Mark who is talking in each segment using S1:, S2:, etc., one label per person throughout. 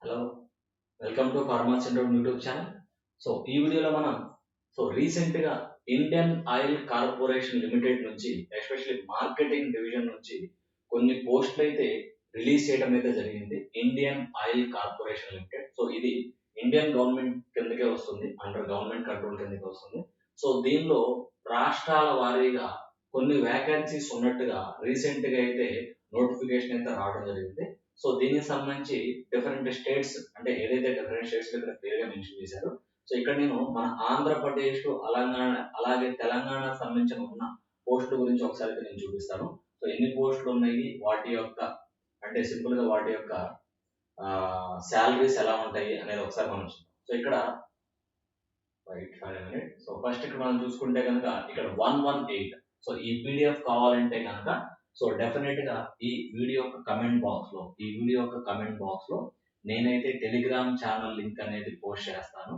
S1: Hello, welcome to pharma centre YouTube channel. ఈ వీడియోలో మనం రీసెంట్గా ఇండియన్ ఆయిల్ కార్పొరేషన్ లిమిటెడ్ నుంచి ఎస్పెషల్లీ మార్కెటింగ్ డివిజన్ నుంచి కొన్ని పోస్టులు అయితే రిలీజ్ చేయడం అయితే జరిగింది. Indian oil corporation limited. ఇది ఇండియన్ గవర్నమెంట్ కిందకే వస్తుంది, అండర్ గవర్నమెంట్ కంట్రోల్ కిందకే వస్తుంది. దీనిలో రాష్ట్రాల వారీగా కొన్ని వేకెన్సీస్ ఉన్నట్టుగా రీసెంట్గా అయితే నోటిఫికేషన్ అయితే రావడం జరిగింది. దీనికి సంబంధించి డిఫరెంట్ స్టేట్స్, అంటే ఏదైతే డిఫరెంట్ స్టేట్స్ ఇక్కడ క్లియర్ గా మెన్షన్ చేశారో, ఇక్కడ నేను మన ఆంధ్రప్రదేశ్, అలాగే తెలంగాణ సంబంధించిన ఉన్న పోస్టుల గురించి ఒకసారి అయితే నేను చూపిస్తాను. ఎన్ని పోస్టులు ఉన్నాయి, వాటి యొక్క అంటే సింపుల్ గా వాటి యొక్క శాలరీస్ ఎలా ఉంటాయి అనేది ఒకసారి మనం చూద్దాం. ఇక్కడ ఫస్ట్ ఇక్కడ మనం చూసుకుంటే కనుక ఇక్కడ 118. ఈ పీడిఎఫ్ కావాలంటే కనుక డెఫినెట్ గా ఈ వీడియో యొక్క కమెంట్ బాక్స్ లో నేనైతే టెలిగ్రామ్ ఛానల్ లింక్ అనేది పోస్ట్ చేస్తాను.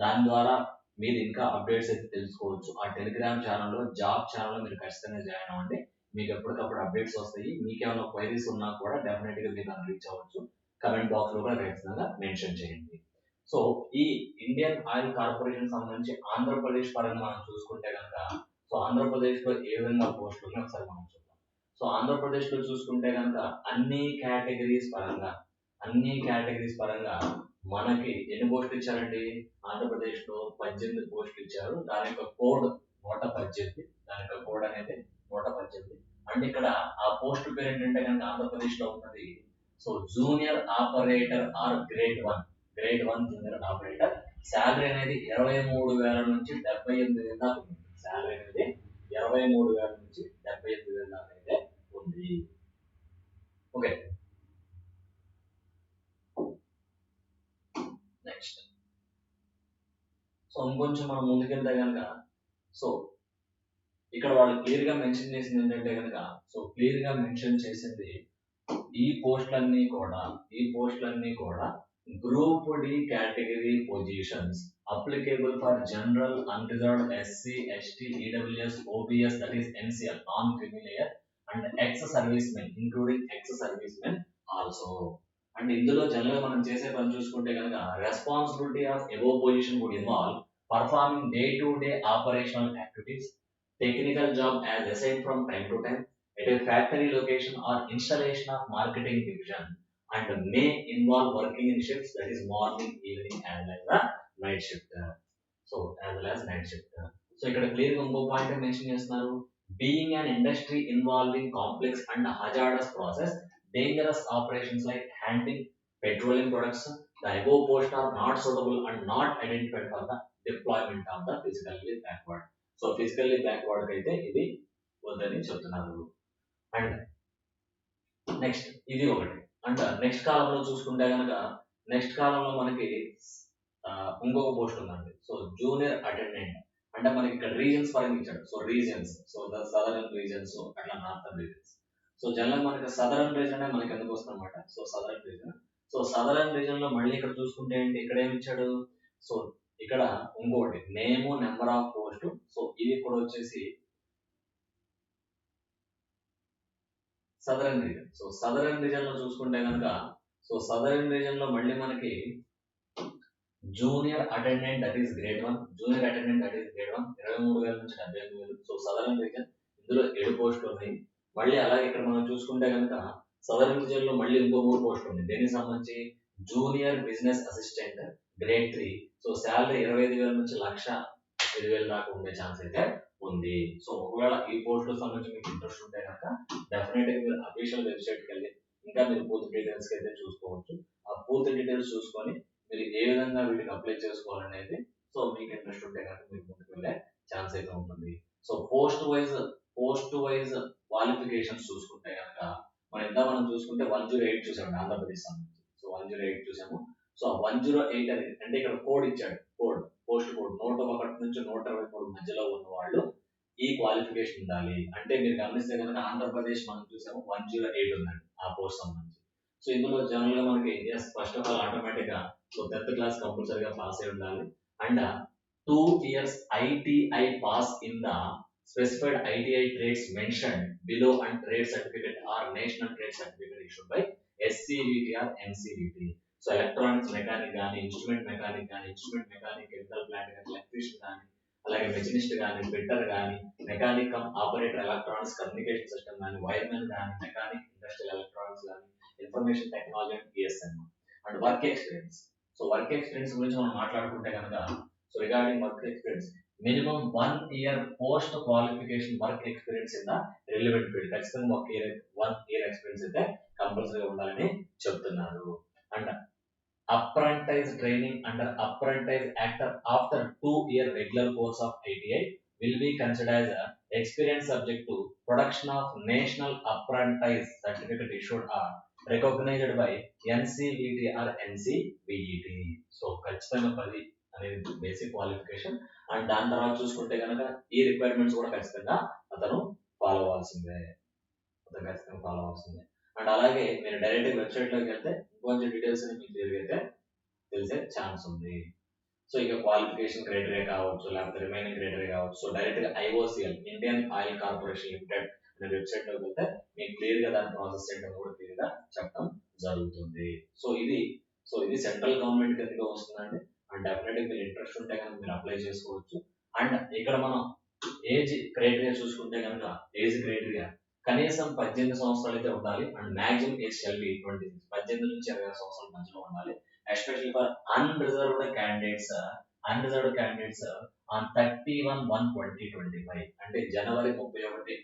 S1: దాని ద్వారా మీరు ఇంకా అప్డేట్స్ అయితే తెలుసుకోవచ్చు. ఆ టెలిగ్రామ్ ఛానల్లో జాబ్ ఛానల్లో మీరు ఖచ్చితంగా జాయిన్ అవ్వండి. మీకు ఎప్పటికప్పుడు అప్డేట్స్ వస్తాయి. మీకు ఏమైనా క్వైరీస్ ఉన్నా కూడా డెఫినెట్ గా మీరు రీచ్ అవ్వచ్చు. కమెంట్ బాక్స్ లో కూడా ఖచ్చితంగా మెన్షన్ చేయండి. ఈ ఇండియన్ ఆయిల్ కార్పొరేషన్ సంబంధించి ఆంధ్రప్రదేశ్ పరంగా మనం చూసుకుంటే కనుక ఆంధ్రప్రదేశ్ లో ఏ విధంగా పోస్టులు ఉన్నాయి ఒకసారి మనం చూద్దాం. ఆంధ్రప్రదేశ్ లో చూసుకుంటే కనుక అన్ని కేటగిరీస్ పరంగా మనకి ఎన్ని పోస్టులు ఇచ్చారండి? ఆంధ్రప్రదేశ్ లో 18 పోస్టులు ఇచ్చారు. దాని యొక్క కోడ్ 118. దాని యొక్క కోడ్ అనేది 118. అంటే ఇక్కడ ఆ పోస్ట్ పేరు ఏంటంటే కనుక ఆంధ్రప్రదేశ్ లో ఉన్నది junior operator are grade 1 junior operator. Salary అనేది 23,000 నుంచి 78,000 దాకా ఉంది. శాలరీ అనేది 23,000 నుంచి 78,000 దాకా అయితే ఉంది. ఓకే, నెక్స్ట్ ఇంకొంచెం మనం ముందుకెళ్తే కనుక ఇక్కడ వాళ్ళు క్లియర్ గా మెన్షన్ చేసింది ఏంటంటే కనుక క్లియర్ గా మెన్షన్ చేసింది ఈ పోస్టులన్నీ కూడా group D category positions applicable for general unreserved SC ST EWS OBC, that is NCL, non creamy layer and ex service men, including ex service men also. And ఇందులో జనరల్ మనం చేసే పని చూసుకుంటే కనుక responsibility of above position would involve performing day to day operational activities, technical job as assigned from time to time at a factory location or installation of marketing division, and may involve working in shifts, that is morning, evening as well as night shift. ఇక్కడ clear గా ఇంకో point mention చేస్తున్నారు. Being an industry involving complex and hazardous process, dangerous operations like handling petroleum products, the above posts are not suitable and not identified for the deployment of the physically backward. Physically backward అయితే ఇది వద్దని చెప్తున్నారు. And next ఇది ఒకటి. And next కాలంలో చూసుకుంటే కనుక next కాలంలో మనకి ఇంకొక పోస్ట్ ఉందండి. Junior attendant. అంటే మనకి ఇక్కడ రీజన్స్ పరంగా ఇచ్చాడు. రీజన్స్ ద సదరన్ రీజన్స్, అట్లా నార్థన్ రీజన్స్. జనరల్ మనకి సదరన్ రీజన్ అనేది మనకి ఎందుకు వస్తుంది అనమాట. సదరన్ రీజన్ లో మళ్ళీ ఇక్కడ చూసుకుంటే ఏంటి, ఇక్కడ ఏమి ఇచ్చాడు? ఇక్కడ ఇంకోటి నేమ్, నెంబర్ ఆఫ్ పోస్ట్. ఇది కూడా వచ్చేసి సదరన్ రీజన్. సదరన్ రీజన్ లో చూసుకుంటే కనుక సదరన్ రీజన్ లో మళ్ళీ మనకి junior attendant that is grade 1, 23,000 నుంచి 78,000. సదరన్ రీజన్ ఇందులో 7 పోస్టులు ఉన్నాయి. మళ్ళీ అలాగే ఇక్కడ మనం చూసుకుంటే కనుక సదరన్ రీజన్ లో మళ్ళీ ఇంకో 3 పోస్టులు ఉన్నాయి. దేనికి సంబంధించి junior business assistant grade 3. Salary 25,000 నుంచి 1,05,000 దాకా ఉండే ఛాన్స్ అయితే ఉంది. ఒకవేళ ఈ పోస్ట్ సంబంధించి మీకు ఇంట్రెస్ట్ ఉంటే కనుక డెఫినెట్ గా మీరు అఫీషియల్ వెబ్సైట్ కి వెళ్ళి ఇంకా మీరు పూర్తి డీటెయిల్స్ అయితే చూసుకోవచ్చు. ఆ పూర్తి డీటెయిల్స్ చూసుకొని మీరు ఏ విధంగా వీటికి అప్లై చేసుకోవాలనేది మీకు ఇంట్రెస్ట్ ఉంటే కనుక మీకు ముందుకు వెళ్ళే ఛాన్స్ అయితే ఉంటుంది. పోస్ట్ వైజ్ క్వాలిఫికేషన్స్ చూసుకుంటే కనుక మనం చూసుకుంటే 108 చూసాము ఆంధ్రప్రదేశ్ సంబంధించి. 108 చూసాము. 108 అనేది అంటే ఇక్కడ కోడ్ ఇచ్చాడు. పోస్ట్ కోడ్ 101 నుంచి 123 మధ్యలో ఉన్న వాళ్ళు ఈ క్వాలిఫికేషన్ ఉండాలి. అంటే మీరు గమనిస్తే కనుక ఆంధ్రప్రదేశ్ మనం చూసాము 108 ఉందండి ఆ పోస్ట్ సంబంధించి. ఇందులో జనరల్ గా మనకి ఫస్ట్ ఆఫ్ ఆల్ ఆటోమేటిక్ గా 10th క్లాస్ కంపల్సరీగా పాస్ అయి ఉండాలి. And 2 years ITI pass in the specified ITI trades mentioned below and trade certificate or national trade certificate issued by SCVT or NCVT. So electronics mechanic కానీ, instrument mechanic కానీ, instrument mechanic, chemical plant కానీ, electrician కానీ, అలాగే machinist కానీ, fitter కానీ, mechanic come operator electronics communication system కానీ, wiremen కానీ, mechanic industrial electronics కానీ, information technology and PSM and work experience. So work experience గురించి మనం మాట్లాడుకుంటే కనుక, so regarding work experience, minimum 1 year post qualification work experience in the relevant field. ఖచ్చితంగా 1 year experience అయితే కంపల్సరీగా ఉండాలని చెప్తున్నారు. And apprentice training under apprentice act after 2 year regular course of ITI will be considered as a experience subject to production of national apprentice certificate issued or recognized by NCVT or NCVET. So ఖచ్చితంగా 10 అనేది basic qualification. And దాని తర్వాత చూసుకుంటే కనుక ఈ requirements కూడా ఖచ్చితంగా అతను ఫాలో అవ్వాల్సిందే. అండ్ అలాగే మీరు డైరెక్ట్ వెబ్సైట్ లోకి వెళ్తే ఇంకొంచెం డీటెయిల్స్ మీకు క్లియర్గా అయితే తెలిసే ఛాన్స్ ఉంది. సో ఇక క్వాలిఫికేషన్ క్రైటీరియా కావచ్చు, లేకపోతే రిమైనింగ్ క్రైటీరియా కావచ్చు. సో డైరెక్ట్ గా IOCL Indian oil corporation limited అనే వెబ్సైట్ లోకి వెళ్తే మీకు క్లియర్ గా దాని ప్రాసెస్ ఏంటో కూడా క్లియర్ గా చెప్పడం జరుగుతుంది. సో ఇది సెంట్రల్ గవర్నమెంట్ కిందగా వస్తుందండి. అండ్ డెఫినెట్ గా మీరు ఇంట్రెస్ట్ ఉంటే కనుక మీరు అప్లై చేసుకోవచ్చు. అండ్ ఇక్కడ మనం ఏజ్ క్రైటీరియా చూసుకుంటే కనుక ఏజ్ క్రైటీరియా కనీసం 18 సంవత్సరాలు అయితే ఉండాలి. And maximum age shall be 26, 18 నుంచి 26 సంవత్సరాల మధ్యలో ఉండాలి. Especially for unreserved candidates on 31/1/2025 అంటే జనవరి 31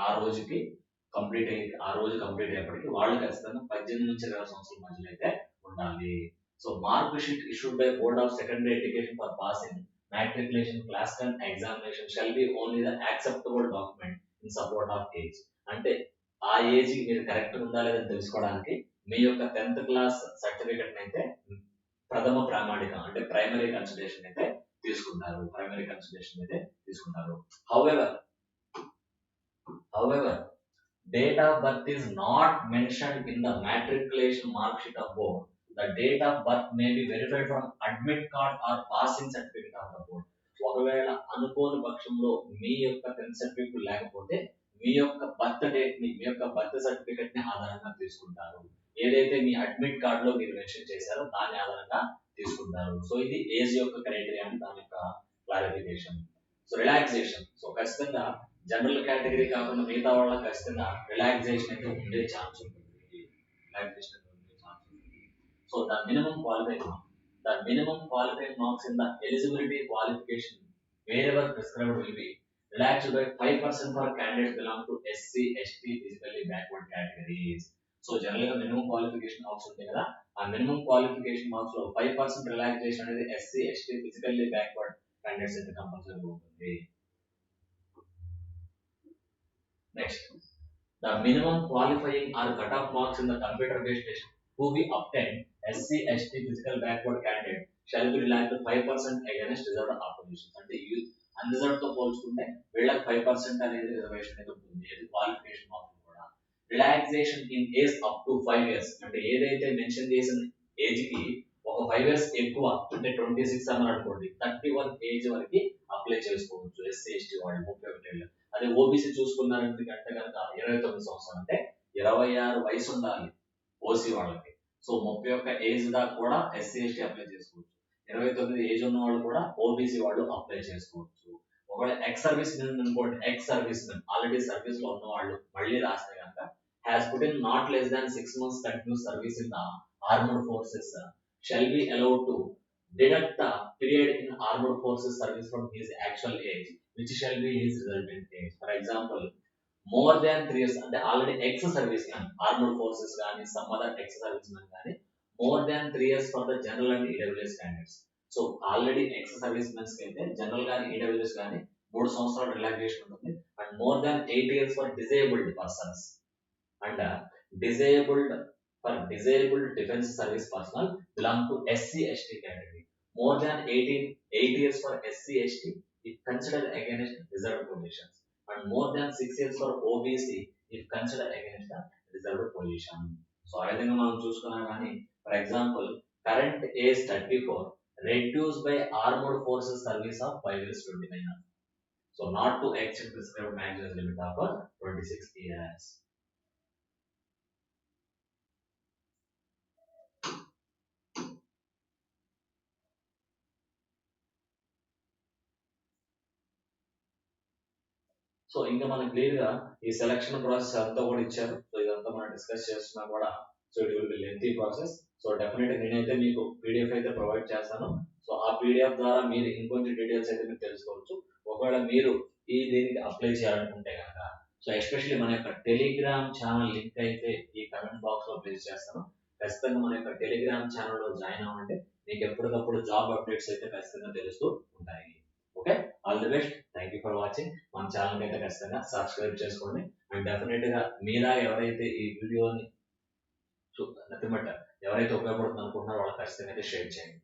S1: ఆ రోజు కంప్లీట్ అయ్యేప్పటికి వాళ్ళు ఖచ్చితంగా 18 నుంచి 20 సంవత్సరాల మధ్యలో అయితే ఉండాలి. So mark sheet issued by board of secondary education for passing matriculation class 10 examination shall be only the acceptable document in support of age. అంటే ఆ ఏజ్ మీరు కరెక్ట్ ఉందా లేదని తెలుసుకోవడానికి మీ యొక్క 10th క్లాస్ సర్టిఫికెట్ అయితే ప్రథమ ప్రామాణికం అంటే ప్రైమరీ కన్సిడరేషన్ అయితే తీసుకుంటారు. However, date of birth is not mentioned in the matriculation mark sheet of board. The date of birth may be verified from admit card or passing certificate of the board. ఒకవేళ అనుకోని పక్షంలో మీ యొక్క 10th certificate లేకపోతే మీ యొక్క birth date ని, మీ యొక్క birth certificate ని ఆధారంగా తీసుకుంటారు. ఏదైతే మీ అడ్మిట్ కార్డ్ లో మీరు మెన్షన్ చేశారో దాని ఆధారంగా తీసుకుంటారు. సో ఇది ఏజ్ యొక్క క్రైటీరియా అని దాని యొక్క క్లారిఫికేషన్. సో రిలాక్సేషన్, సో ఖచ్చితంగా జనరల్ కేటగిరీ కాకుండా మిగతా వాళ్ళకి ఖచ్చితంగా రిలాక్సేషన్ అయితే ఉండే ఛాన్స్ ఉంటుంది. So the minimum qualifying marks in the eligibility qualification wherever prescribed will be relaxed by 5% for candidates belong to SC, ST, physically backward categories. So general గా minimum qualification marks ఉంటాయి కదా, ఆ minimum qualification marks లో 5% relaxation అనేది SC, ST, physically backward candidates అయితే compulsory ఉంటుంది. Next, the minimum qualifying or cutoff marks in the computer based test who be obtained SC, ST, physical backward candidate shall be relaxed to 5% against reserved oppositions. అంటే unreserved తో పోల్చుకుంటే వీళ్ళకి 5% అనేది reservation అయితే ఉంటుంది. ఇది క్వాలిఫికేషన్ మార్క్స్ కూడా. Relaxation in age up to 5 years అంటే ఏదైతే మెన్షన్ చేసిన ఏజ్ కి ఒక 5 years ఎక్కువ అంటే 26 అన్నారు అనుకోండి, 31 ఏజ్ వరకు అప్లై చేసుకోవచ్చు SC, ST వాళ్ళు 31 ఏళ్ళు. అదే ఓబీసీ చూసుకున్నారంటే కనుక 29 సంవత్సరాలు అంటే 26 వయసు ఉండాలి ఓసీ వాళ్ళకి. సో 31 ఏజ్ దాకా కూడా SC, ST అప్లై చేసుకోవచ్చు. 29 ఏజ్ ఉన్న వాళ్ళు కూడా ఓబీసీ వాళ్ళు అప్లై చేసుకోవచ్చు. ఒకవేళ ఎక్స్ సర్వీస్ మెన్ అనుకోండి, X service men already service లో ఉన్న వాళ్ళు మళ్ళీ రాస్తే కనుక has put in not less than 6 months continuous service in the armoured forces shall be allowed to deduct the period in armed forces service from his actual age, which shall be his resultant age. For example, more than 3 years అంటే already ex service man, armoured forces కానీ some other ex service man కానీ more than 3 years for the general and EWS candidates. So already ex service mens అయితే general కానీ EWS కానీ 3 సంవత్సరాల relaxation ఉంటుంది. And more than 8 years for disabled persons and disabled defense service personnel belong to SC, ST category. More than 8 years for SC, ST if considered against reserved positions, and more than 6 years for OBC if considered against the reserved position. So ఆ విధంగా మనం చూసుకున్నా కానీ for example current age 34 reduced by armed forces service of 5 years 29. So not to exceed prescribed maximum limit of 26 years. So ఇంకా మనం clear గా ఈ selection process అంతా కూడా ఇచ్చారు. సో ఇదంతా మనం డిస్కస్ చేస్తున్నా కూడా so it will be lengthy process. So definite నేనైతే మీకు పీడిఎఫ్ అయితే ప్రొవైడ్ చేస్తాను. సో ఆ పీడిఎఫ్ ద్వారా మీరు ఇంకొంచెం డీటెయిల్స్ అయితే మీరు తెలుసుకోవచ్చు. ఒకవేళ మీరు ఈ దీనికి అప్లై చేయాలనుకుంటే కనుక సో ఎస్పెషల్లీ మన యొక్క టెలిగ్రామ్ ఛానల్ లింక్ అయితే ఈ కమెంట్ బాక్స్ లో ప్లేస్ చేస్తాను. ఖచ్చితంగా మన యొక్క టెలిగ్రామ్ ఛానల్లో జాయిన్ అవ్వండి. మీకు ఎప్పటికప్పుడు జాబ్ అప్డేట్స్ అయితే ఖచ్చితంగా తెలుస్తూ ఉంటాయి. Okay, all the best. Thank you for watching. మన ఛానల్ అయితే ఖచ్చితంగా సబ్స్క్రైబ్ చేసుకోండి. అండ్ డెఫినెట్ గా మీలా ఎవరైతే ఈ వీడియోని నథింగ్ బట్ ఎవరైతే ఉపయోగపడుతుంది అనుకుంటున్నారో వాళ్ళకి ఖచ్చితంగా అయితే షేర్ చేయండి.